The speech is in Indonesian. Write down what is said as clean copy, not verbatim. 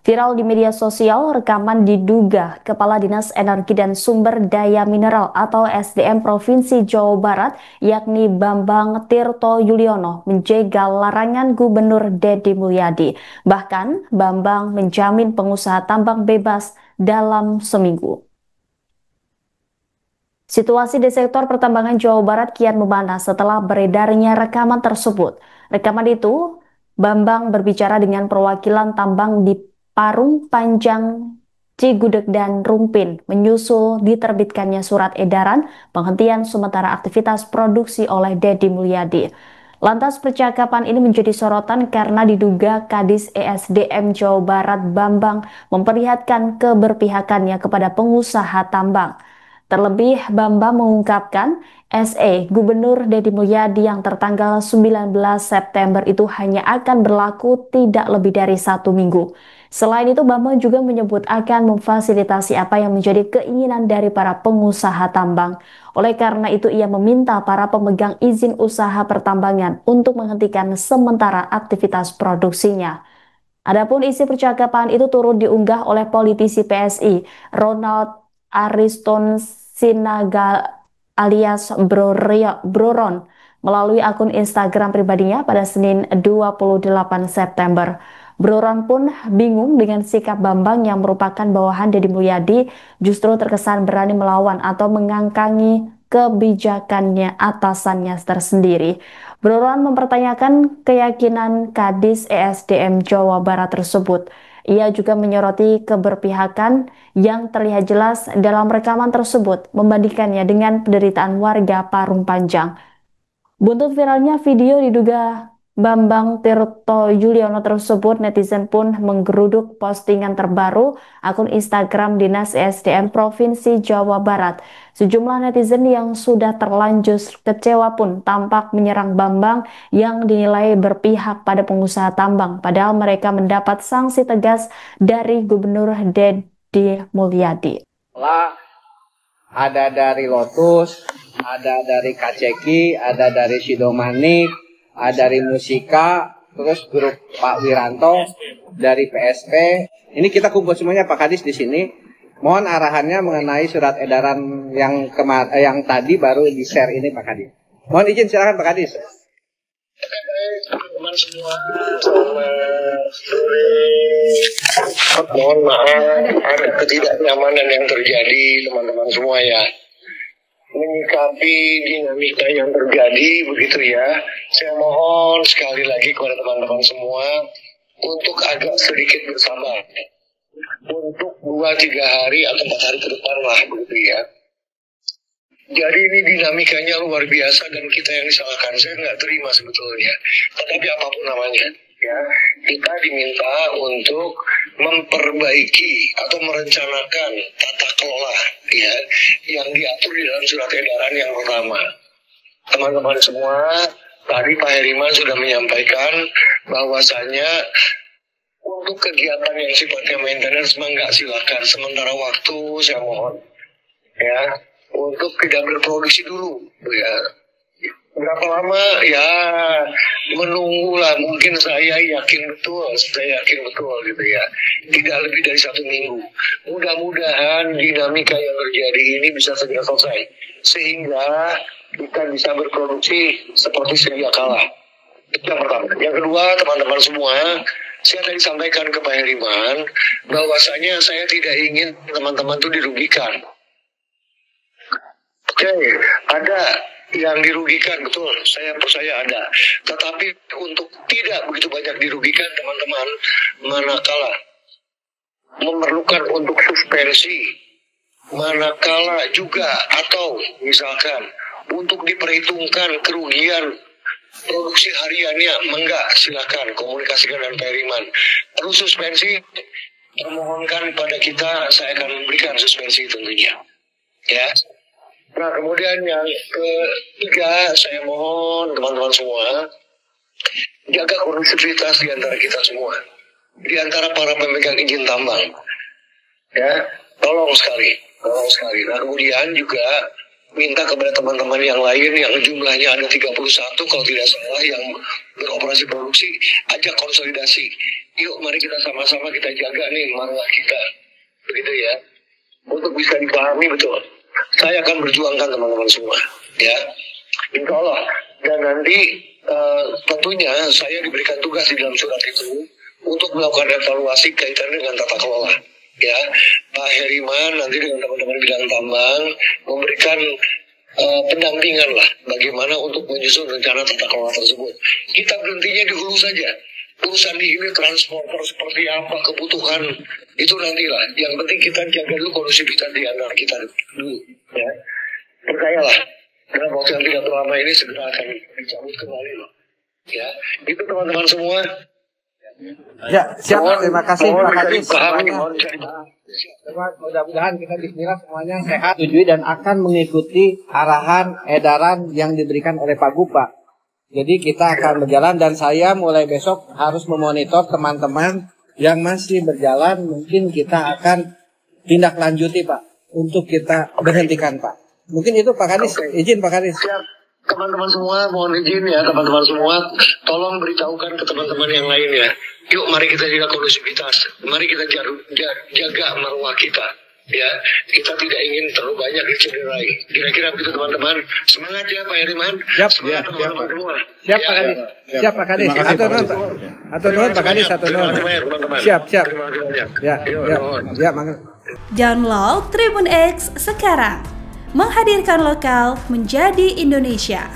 Viral di media sosial, rekaman diduga Kepala Dinas Energi dan Sumber Daya Mineral atau SDM Provinsi Jawa Barat, yakni Bambang Tirto Yuliono, menjegal larangan Gubernur Deddy Mulyadi. Bahkan, Bambang menjamin pengusaha tambang bebas dalam seminggu. Situasi di sektor pertambangan Jawa Barat kian memanas setelah beredarnya rekaman tersebut. Rekaman itu, Bambang berbicara dengan perwakilan tambang di Parung Panjang, Cigudeg, dan Rumpin, menyusul diterbitkannya surat edaran penghentian sementara aktivitas produksi oleh Deddy Mulyadi. Lantas percakapan ini menjadi sorotan karena diduga Kadis ESDM Jawa Barat Bambang memperlihatkan keberpihakannya kepada pengusaha tambang. Terlebih, Bambang mengungkapkan SE Gubernur Deddy Mulyadi yang tertanggal 19 September itu hanya akan berlaku tidak lebih dari 1 minggu. Selain itu, Bambang juga menyebut akan memfasilitasi apa yang menjadi keinginan dari para pengusaha tambang. Oleh karena itu, ia meminta para pemegang izin usaha pertambangan untuk menghentikan sementara aktivitas produksinya. Adapun isi percakapan itu turut diunggah oleh politisi PSI, Ronald Ariston Sinaga alias Broron melalui akun Instagram pribadinya pada Senin 28 September. Broron pun bingung dengan sikap Bambang yang merupakan bawahan Deddy Mulyadi justru terkesan berani melawan atau mengangkangi kebijakannya atasannya tersendiri. Broron mempertanyakan keyakinan Kadis ESDM Jawa Barat tersebut. Ia juga menyoroti keberpihakan yang terlihat jelas dalam rekaman tersebut, membandingkannya dengan penderitaan warga Parung Panjang. Buntut viralnya video diduga Bambang Tirto Yuliono tersebut, netizen pun menggeruduk postingan terbaru akun Instagram Dinas ESDM Provinsi Jawa Barat. Sejumlah netizen yang sudah terlanjur kecewa pun tampak menyerang Bambang yang dinilai berpihak pada pengusaha tambang, padahal mereka mendapat sanksi tegas dari Gubernur Deddy Mulyadi. Ada dari Lotus, ada dari Kaceki, ada dari Sidomanik, ada dari Musika, terus grup Pak Wiranto dari PSP. Ini kita kumpul semuanya Pak Kadis di sini. Mohon arahannya mengenai surat edaran yang tadi baru di-share ini Pak Kadis. Mohon izin silakan Pak Kadis. Teman-teman semua, selamat sore. Mohon maaf ada ketidaknyamanan yang terjadi teman-teman semua ya. Menyikapi dinamika yang terjadi begitu ya. Saya mohon sekali lagi kepada teman-teman semua untuk agak sedikit bersabar. Untuk 2-3 hari atau 4 hari ke depan lah begitu ya. Jadi ini dinamikanya luar biasa dan kita yang disalahkan. Saya nggak terima sebetulnya. Tetapi apapun namanya, ya kita diminta untuk memperbaiki atau merencanakan tata kelola ya yang diatur di dalam surat edaran yang pertama. Teman-teman semua, tadi Pak Heriman sudah menyampaikan bahwasanya untuk kegiatan yang sifatnya maintenance nggak silakan. Sementara waktu saya mohon ya untuk tidak berproduksi dulu ya. Berapa lama ya menunggulah, mungkin saya yakin betul gitu ya, tidak lebih dari 1 minggu. Mudah-mudahan dinamika yang terjadi ini bisa segera selesai sehingga kita bisa berproduksi seperti sedia kala. Itu yang pertama. Yang kedua, teman-teman semua, saya tadi sampaikan ke Pak Heriman bahwasanya saya tidak ingin teman-teman itu dirugikan. Oke, ada yang dirugikan, betul, saya percaya ada. Tetapi untuk tidak begitu banyak dirugikan teman-teman, manakala memerlukan untuk suspensi, manakala juga atau misalkan untuk diperhitungkan kerugian produksi hariannya, enggak, silakan komunikasikan dengan Pak Heriman. Perlu suspensi, memohonkan pada kita, saya akan memberikan suspensi tentunya. Ya. Nah, kemudian yang ketiga, saya mohon teman-teman semua jaga kondusivitas di antara kita semua, di antara para pemegang izin tambang. Ya, tolong sekali. Nah, kemudian juga minta kepada teman-teman yang lain yang jumlahnya ada 31 kalau tidak salah yang beroperasi produksi, ajak konsolidasi. Yuk mari kita sama-sama kita jaga nih marwah kita. Begitu ya. Untuk bisa dipahami betul. Saya akan berjuangkan teman-teman semua. Ya. Insya Allah. Dan nanti tentunya saya diberikan tugas di dalam surat itu untuk melakukan evaluasi kaitannya dengan tata kelola. Ya, Pak Heriman nanti dengan teman-teman bidang tambang memberikan pendampingan lah bagaimana untuk menyusun rencana tata kelola tersebut. Kita berhentinya di hulu saja. Urusan di hilir transporter seperti apa kebutuhan itu nantilah. Yang penting kita jaga dulu kondusivitas di antara kita dulu. Ya, percayalah. Dalam waktu yang tidak lama ini segera akan dicabut kembali loh. Ya, itu teman-teman semua. Ya, siap. Terima kasih Pak Kadis. Mudah-mudahan kita bismillah semuanya sehat, setujui dan akan mengikuti arahan edaran yang diberikan oleh Pak Gupa. Jadi kita akan berjalan dan saya mulai besok harus memonitor teman-teman yang masih berjalan. Mungkin kita akan tindak lanjuti Pak untuk kita berhentikan Pak. Mungkin itu Pak Kadis, izin Pak Kadis. Siap. Teman-teman semua, mohon izin ya teman-teman semua, tolong beritahukan ke teman-teman yang lain ya. Yuk mari kita jaga kondusivitas, mari kita jaga marwah kita. Ya, kita tidak ingin terlalu banyak dicederai. Kira-kira begitu teman-teman. Semangat ya Pak Heriman. Siap, semangat teman-teman semua. Siap Pak Kadis. Siap Pak Kadis. Atau non Pak Kadis, atau non. Siap. Ya. Download Tribun X sekarang. Menghadirkan lokal menjadi Indonesia.